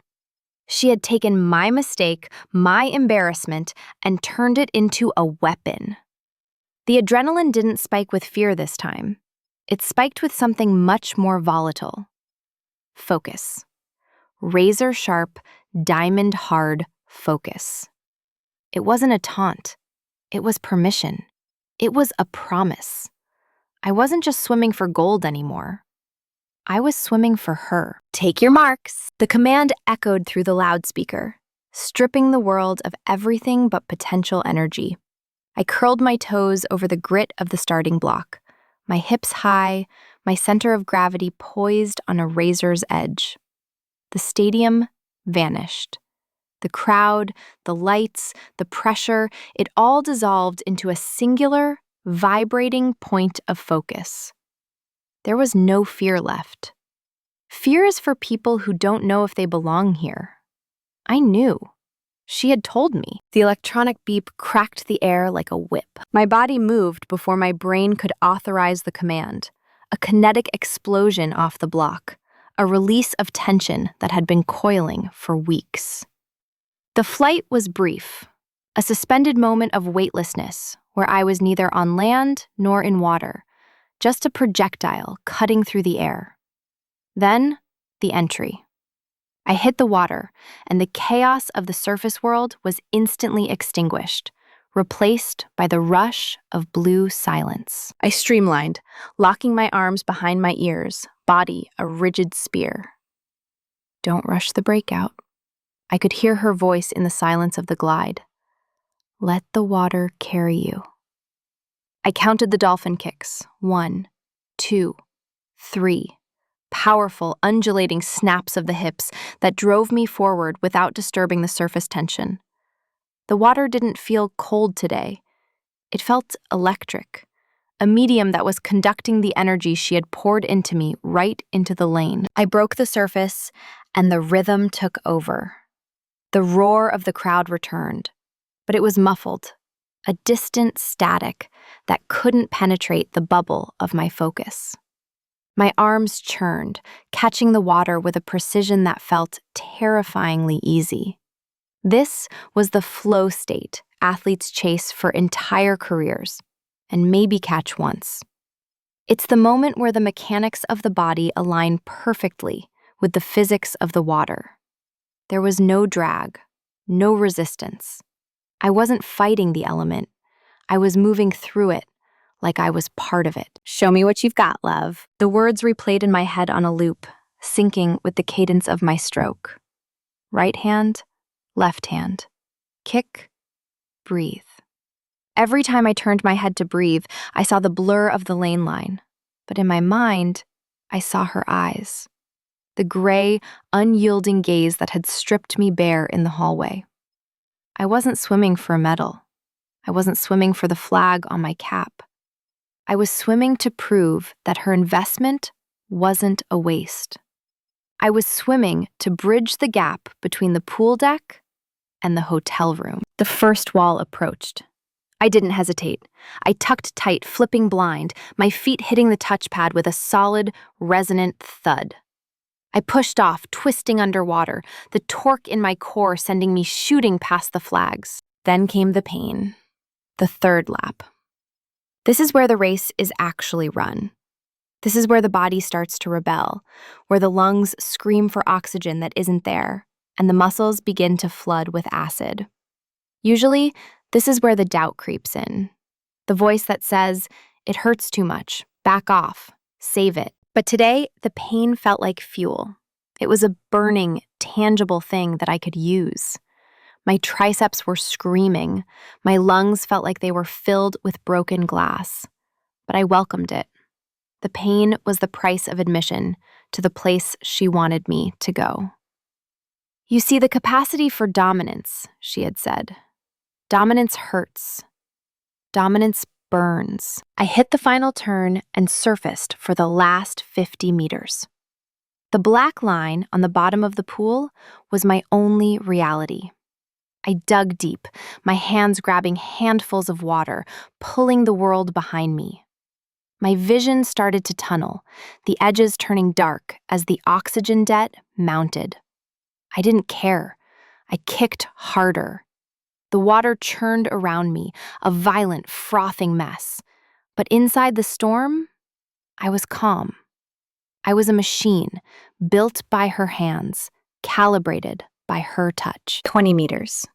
She had taken my mistake, my embarrassment, and turned it into a weapon. The adrenaline didn't spike with fear this time. It spiked with something much more volatile. Focus. Razor-sharp, diamond-hard focus. It wasn't a taunt. It was permission. It was a promise. I wasn't just swimming for gold anymore. I was swimming for her. "Take your marks." The command echoed through the loudspeaker, stripping the world of everything but potential energy. I curled my toes over the grit of the starting block, my hips high, my center of gravity poised on a razor's edge. The stadium vanished. The crowd, the lights, the pressure, it all dissolved into a singular, vibrating point of focus. There was no fear left. Fear is for people who don't know if they belong here. I knew. She had told me. The electronic beep cracked the air like a whip. My body moved before my brain could authorize the command. A kinetic explosion off the block. A release of tension that had been coiling for weeks. The flight was brief. A suspended moment of weightlessness where I was neither on land nor in water. Just a projectile cutting through the air. Then, the entry. I hit the water, and the chaos of the surface world was instantly extinguished, replaced by the rush of blue silence. I streamlined, locking my arms behind my ears, body a rigid spear. "Don't rush the breakout." I could hear her voice in the silence of the glide. "Let the water carry you." I counted the dolphin kicks. 1, 2, 3. Powerful, undulating snaps of the hips that drove me forward without disturbing the surface tension. The water didn't feel cold today. It felt electric, a medium that was conducting the energy she had poured into me right into the lane. I broke the surface, and the rhythm took over. The roar of the crowd returned, but it was muffled, a distant static that couldn't penetrate the bubble of my focus. My arms churned, catching the water with a precision that felt terrifyingly easy. This was the flow state athletes chase for entire careers, and maybe catch once. It's the moment where the mechanics of the body align perfectly with the physics of the water. There was no drag, no resistance. I wasn't fighting the element. I was moving through it like I was part of it. "Show me what you've got, love." The words replayed in my head on a loop, syncing with the cadence of my stroke. Right hand, left hand. Kick, breathe. Every time I turned my head to breathe, I saw the blur of the lane line. But in my mind, I saw her eyes. The gray, unyielding gaze that had stripped me bare in the hallway. I wasn't swimming for a medal. I wasn't swimming for the flag on my cap. I was swimming to prove that her investment wasn't a waste. I was swimming to bridge the gap between the pool deck and the hotel room. The first wall approached. I didn't hesitate. I tucked tight, flipping blind, my feet hitting the touchpad with a solid, resonant thud. I pushed off, twisting underwater, the torque in my core sending me shooting past the flags. Then came the pain. The third lap. This is where the race is actually run. This is where the body starts to rebel, where the lungs scream for oxygen that isn't there, and the muscles begin to flood with acid. Usually, this is where the doubt creeps in. The voice that says, "It hurts too much, back off, save it." But today, the pain felt like fuel. It was a burning, tangible thing that I could use. My triceps were screaming. My lungs felt like they were filled with broken glass. But I welcomed it. The pain was the price of admission to the place she wanted me to go. "You see, the capacity for dominance," she had said. "Dominance hurts. Dominance burns." I hit the final turn and surfaced for the last 50 meters. The black line on the bottom of the pool was my only reality. I dug deep, my hands grabbing handfuls of water, pulling the world behind me. My vision started to tunnel, the edges turning dark as the oxygen debt mounted. I didn't care. I kicked harder. The water churned around me, a violent, frothing mess. But inside the storm, I was calm. I was a machine, built by her hands, calibrated by her touch. 20 meters.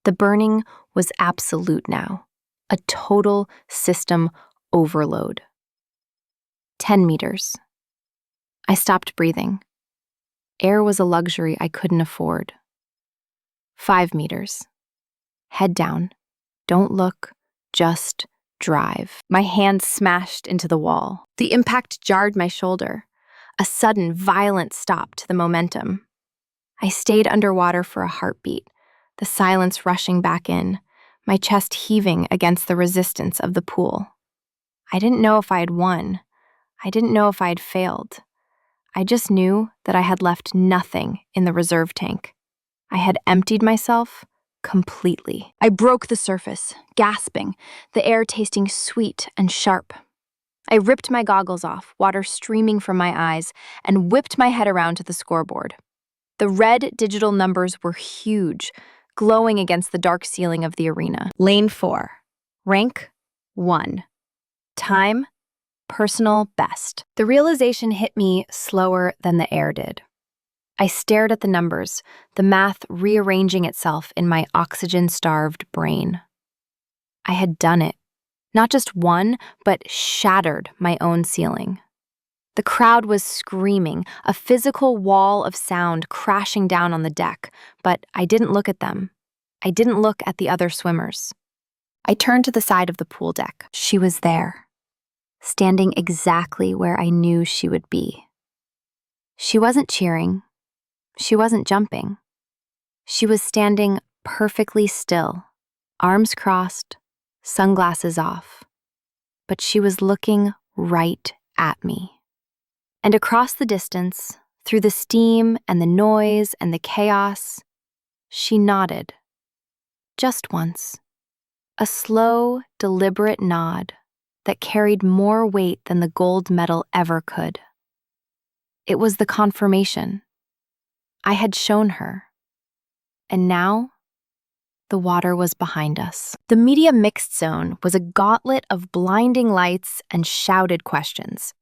The burning was absolute now, a total system overload. 10 meters. I stopped breathing. Air was a luxury I couldn't afford. 5 meters. Head down. Don't look, just drive. My hand smashed into the wall. The impact jarred my shoulder, a sudden, violent stop to the momentum. I stayed underwater for a heartbeat, the silence rushing back in, my chest heaving against the resistance of the pool. I didn't know if I had won. I didn't know if I had failed. I just knew that I had left nothing in the reserve tank. I had emptied myself completely. I broke the surface, gasping, the air tasting sweet and sharp. I ripped my goggles off, water streaming from my eyes, and whipped my head around to the scoreboard. The red digital numbers were huge, glowing against the dark ceiling of the arena. Lane 4. Rank 1. Time, personal best. The realization hit me slower than the air did. I stared at the numbers, the math rearranging itself in my oxygen-starved brain. I had done it. Not just won, but shattered my own ceiling. The crowd was screaming, a physical wall of sound crashing down on the deck, but I didn't look at them. I didn't look at the other swimmers. I turned to the side of the pool deck. She was there, standing exactly where I knew she would be. She wasn't cheering. She wasn't jumping. She was standing perfectly still, arms crossed, sunglasses off. but she was looking right at me. And across the distance, through the steam and the noise and the chaos, she nodded. Just once. A slow, deliberate nod that carried more weight than the gold medal ever could. It was the confirmation. I had shown her. And now, the water was behind us. The media mixed zone was a gauntlet of blinding lights and shouted questions.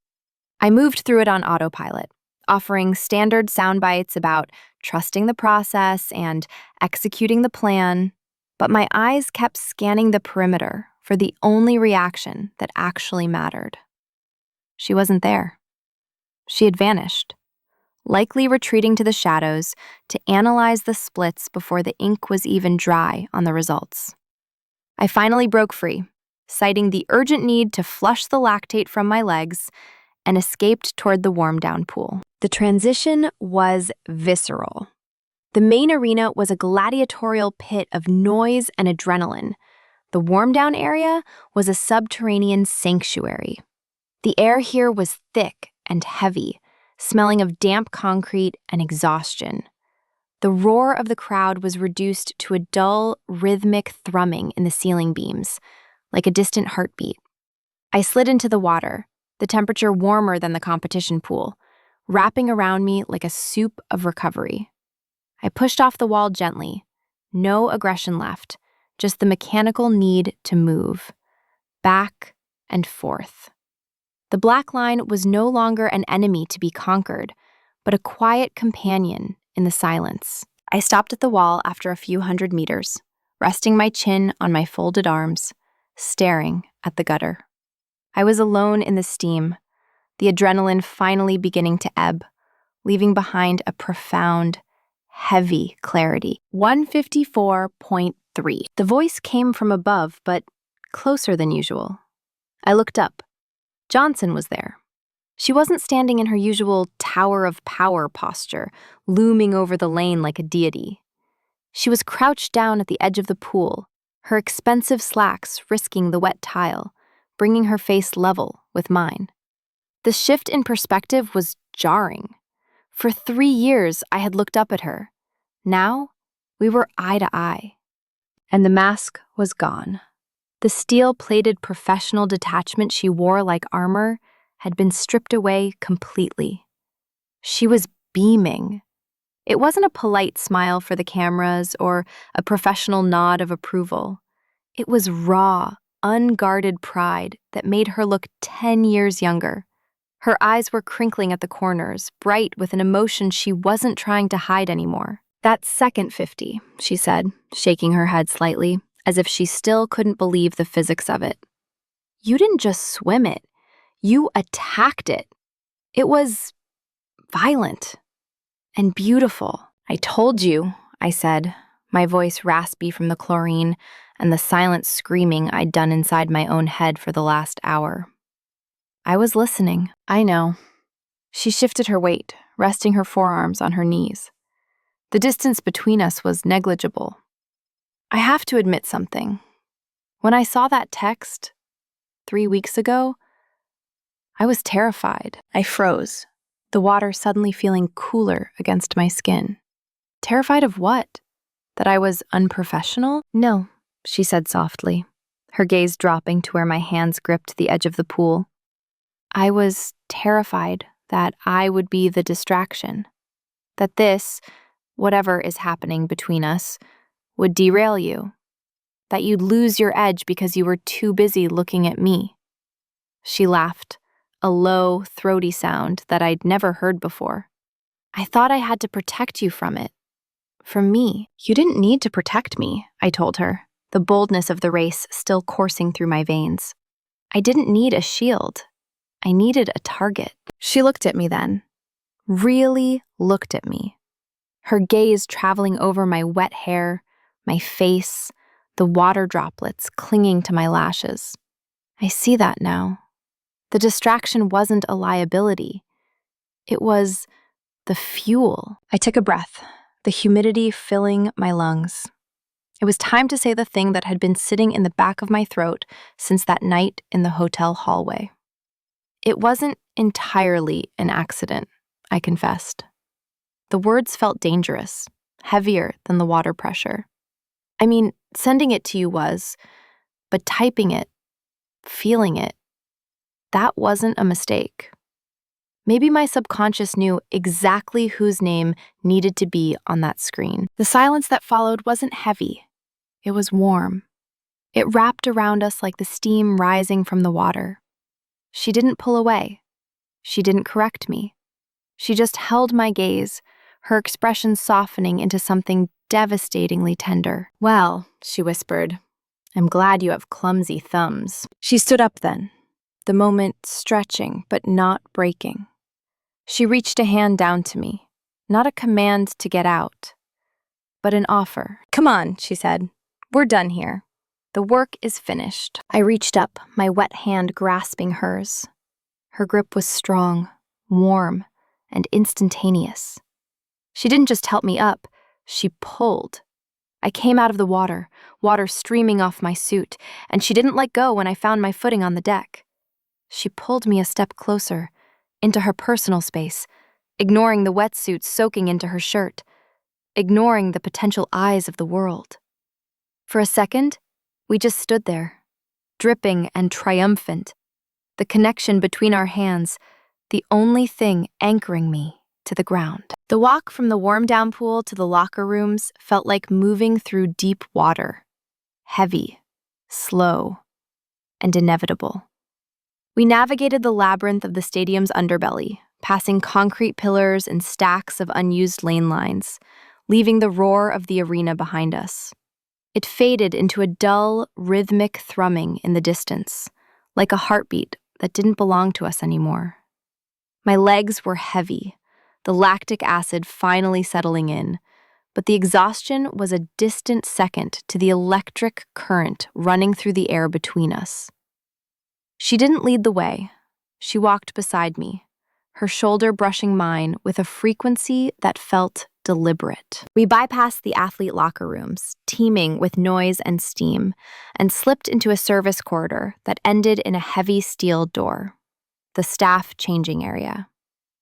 I moved through it on autopilot, offering standard sound bites about trusting the process and executing the plan, but my eyes kept scanning the perimeter for the only reaction that actually mattered. She wasn't there. She had vanished, likely retreating to the shadows to analyze the splits before the ink was even dry on the results. I finally broke free, citing the urgent need to flush the lactate from my legs, and escaped toward the warm-down pool. The transition was visceral. The main arena was a gladiatorial pit of noise and adrenaline. The warm-down area was a subterranean sanctuary. The air here was thick and heavy, smelling of damp concrete and exhaustion. The roar of the crowd was reduced to a dull, rhythmic thrumming in the ceiling beams, like a distant heartbeat. I slid into the water, the temperature warmer than the competition pool, wrapping around me like a soup of recovery. I pushed off the wall gently, no aggression left, just the mechanical need to move, back and forth. The black line was no longer an enemy to be conquered, but a quiet companion in the silence. I stopped at the wall after a few hundred meters, resting my chin on my folded arms, staring at the gutter. I was alone in the steam, the adrenaline finally beginning to ebb, leaving behind a profound, heavy clarity. 154.3. The voice came from above, but closer than usual. I looked up. Johnson was there. She wasn't standing in her usual tower of power posture, looming over the lane like a deity. She was crouched down at the edge of the pool, her expensive slacks risking the wet tile, bringing her face level with mine. The shift in perspective was jarring. For 3 years, I had looked up at her. Now, we were eye to eye. And the mask was gone. The steel-plated professional detachment she wore like armor had been stripped away completely. She was beaming. It wasn't a polite smile for the cameras or a professional nod of approval. It was raw, unguarded pride that made her look 10 years younger. Her eyes were crinkling at the corners, bright with an emotion she wasn't trying to hide anymore. "That second 50, she said, shaking her head slightly, as if she still couldn't believe the physics of it. You didn't just swim it. You attacked it. It was violent and beautiful. I told you, I said, my voice raspy from the chlorine and the silent screaming I'd done inside my own head for the last hour. I was listening, I know. She shifted her weight, resting her forearms on her knees. The distance between us was negligible. I have to admit something. When I saw that text 3 weeks ago, I was terrified. I froze, the water suddenly feeling cooler against my skin. Terrified of what? That I was unprofessional? No, she said softly, her gaze dropping to where my hands gripped the edge of the pool. I was terrified that I would be the distraction, that this, whatever is happening between us, would derail you, that you'd lose your edge because you were too busy looking at me. She laughed, a low, throaty sound that I'd never heard before. I thought I had to protect you from it. From me. You didn't need to protect me, I told her, the boldness of the race still coursing through my veins. I didn't need a shield. I needed a target. She looked at me then. Really looked at me. Her gaze traveling over my wet hair, my face, the water droplets clinging to my lashes. I see that now. The distraction wasn't a liability. It was the fuel. I took a breath, the humidity filling my lungs. It was time to say the thing that had been sitting in the back of my throat since that night in the hotel hallway. It wasn't entirely an accident, I confessed. The words felt dangerous, heavier than the water pressure. I mean, sending it to you was, but typing it, feeling it, that wasn't a mistake. Maybe my subconscious knew exactly whose name needed to be on that screen. The silence that followed wasn't heavy. It was warm. It wrapped around us like the steam rising from the water. She didn't pull away. She didn't correct me. She just held my gaze, her expression softening into something devastatingly tender. "Well," she whispered, "I'm glad you have clumsy thumbs." She stood up then, the moment stretching but not breaking. She reached a hand down to me, not a command to get out, but an offer. "Come on," she said. "We're done here. The work is finished." I reached up, my wet hand grasping hers. Her grip was strong, warm, and instantaneous. She didn't just help me up, she pulled. I came out of the water streaming off my suit, and she didn't let go when I found my footing on the deck. She pulled me a step closer, into her personal space, ignoring the wetsuit soaking into her shirt, ignoring the potential eyes of the world. For a second, we just stood there, dripping and triumphant, the connection between our hands, the only thing anchoring me to the ground. The walk from the warm-down pool to the locker rooms felt like moving through deep water, heavy, slow, and inevitable. We navigated the labyrinth of the stadium's underbelly, passing concrete pillars and stacks of unused lane lines, leaving the roar of the arena behind us. It faded into a dull, rhythmic thrumming in the distance, like a heartbeat that didn't belong to us anymore. My legs were heavy, the lactic acid finally settling in, but the exhaustion was a distant second to the electric current running through the air between us. She didn't lead the way. She walked beside me, her shoulder brushing mine with a frequency that felt deliberate. We bypassed the athlete locker rooms, teeming with noise and steam, and slipped into a service corridor that ended in a heavy steel door, the staff changing area.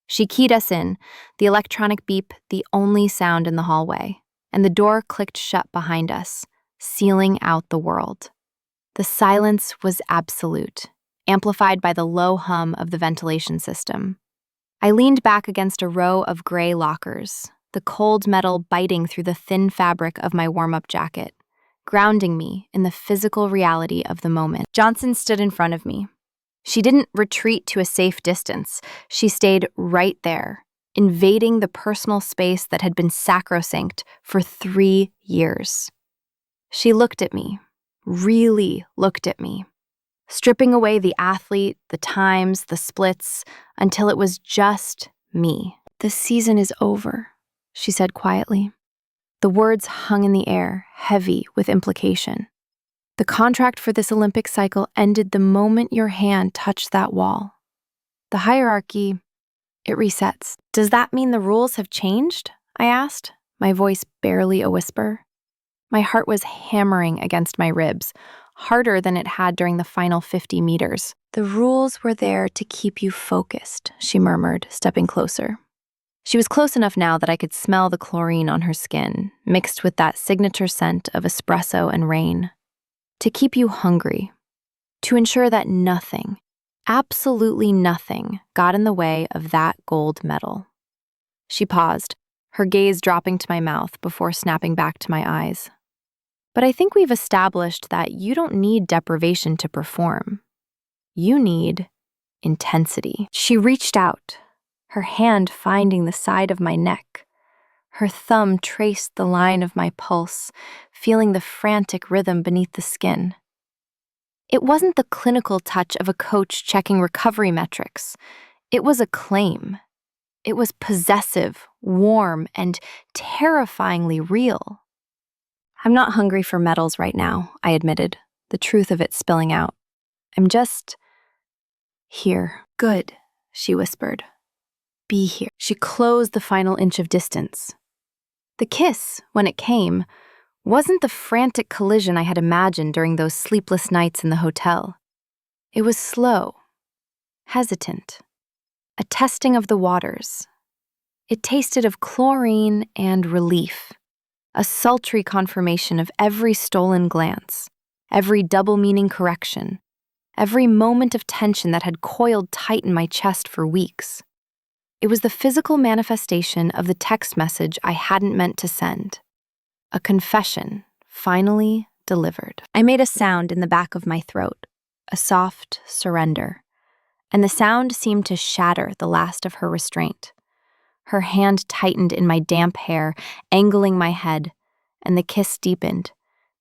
She keyed us in, the electronic beep the only sound in the hallway, and the door clicked shut behind us, sealing out the world. The silence was absolute, amplified by the low hum of the ventilation system. I leaned back against a row of gray lockers, the cold metal biting through the thin fabric of my warm-up jacket, grounding me in the physical reality of the moment. Johnson stood in front of me. She didn't retreat to a safe distance. She stayed right there, invading the personal space that had been sacrosanct for 3 years. She looked at me, really looked at me, stripping away the athlete, the times, the splits, until it was just me. "The season is over," she said quietly. The words hung in the air, heavy with implication. "The contract for this Olympic cycle ended the moment your hand touched that wall. The hierarchy, it resets." "Does that mean the rules have changed?" I asked, my voice barely a whisper. My heart was hammering against my ribs, harder than it had during the final 50 meters. "The rules were there to keep you focused," she murmured, stepping closer. She was close enough now that I could smell the chlorine on her skin, mixed with that signature scent of espresso and rain. "To keep you hungry. To ensure that nothing, absolutely nothing, got in the way of that gold medal." She paused, her gaze dropping to my mouth before snapping back to my eyes. "But I think we've established that you don't need deprivation to perform. You need intensity." She reached out, her hand finding the side of my neck. Her thumb traced the line of my pulse, feeling the frantic rhythm beneath the skin. It wasn't the clinical touch of a coach checking recovery metrics. It was a claim. It was possessive, warm, and terrifyingly real. "I'm not hungry for medals right now," I admitted, the truth of it spilling out. "I'm just here." "Good," she whispered. "Be here." She closed the final inch of distance. The kiss, when it came, wasn't the frantic collision I had imagined during those sleepless nights in the hotel. It was slow, hesitant, a testing of the waters. It tasted of chlorine and relief, a sultry confirmation of every stolen glance, every double-meaning correction, every moment of tension that had coiled tight in my chest for weeks. It was the physical manifestation of the text message I hadn't meant to send. A confession, finally delivered. I made a sound in the back of my throat, a soft surrender, and the sound seemed to shatter the last of her restraint. Her hand tightened in my damp hair, angling my head, and the kiss deepened,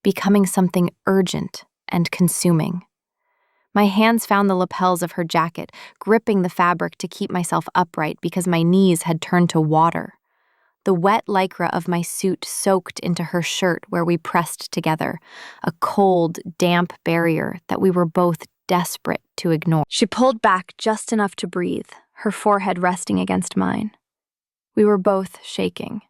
becoming something urgent and consuming. My hands found the lapels of her jacket, gripping the fabric to keep myself upright because my knees had turned to water. The wet lycra of my suit soaked into her shirt where we pressed together, a cold, damp barrier that we were both desperate to ignore. She pulled back just enough to breathe, her forehead resting against mine. We were both shaking.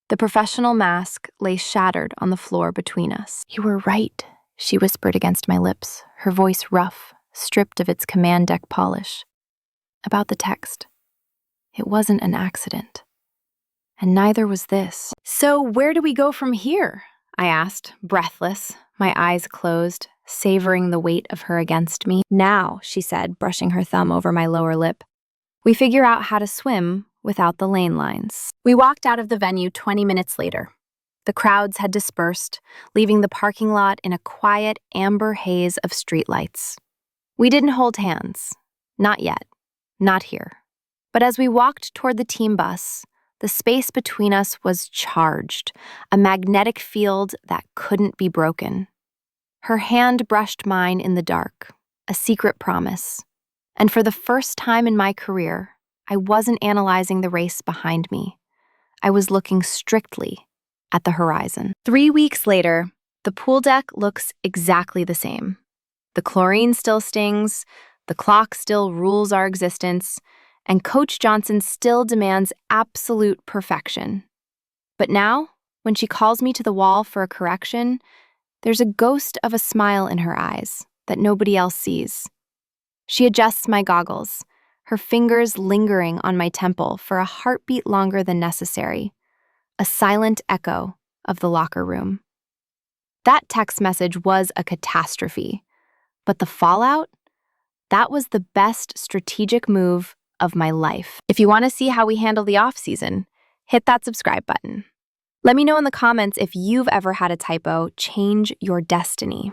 The professional mask lay shattered on the floor between us. "You were right," she whispered against my lips, her voice rough, stripped of its command deck polish. "About the text. It wasn't an accident. And neither was this." "So where do we go from here?" I asked, breathless, my eyes closed, savoring the weight of her against me. "Now," she said, brushing her thumb over my lower lip, "we figure out how to swim without the lane lines." We walked out of the venue 20 minutes later. The crowds had dispersed, leaving the parking lot in a quiet amber haze of streetlights. We didn't hold hands. Not yet. Not here. But as we walked toward the team bus, the space between us was charged, a magnetic field that couldn't be broken. Her hand brushed mine in the dark, a secret promise. And for the first time in my career, I wasn't analyzing the race behind me. I was looking strictly at the horizon. 3 weeks later, the pool deck looks exactly the same. The chlorine still stings, the clock still rules our existence, and Coach Johnson still demands absolute perfection. But now, when she calls me to the wall for a correction, there's a ghost of a smile in her eyes that nobody else sees. She adjusts my goggles, her fingers lingering on my temple for a heartbeat longer than necessary, a silent echo of the locker room. That text message was a catastrophe, but the fallout? That was the best strategic move of my life. If you want to see how we handle the off-season, hit that subscribe button. Let me know in the comments if you've ever had a typo change your destiny.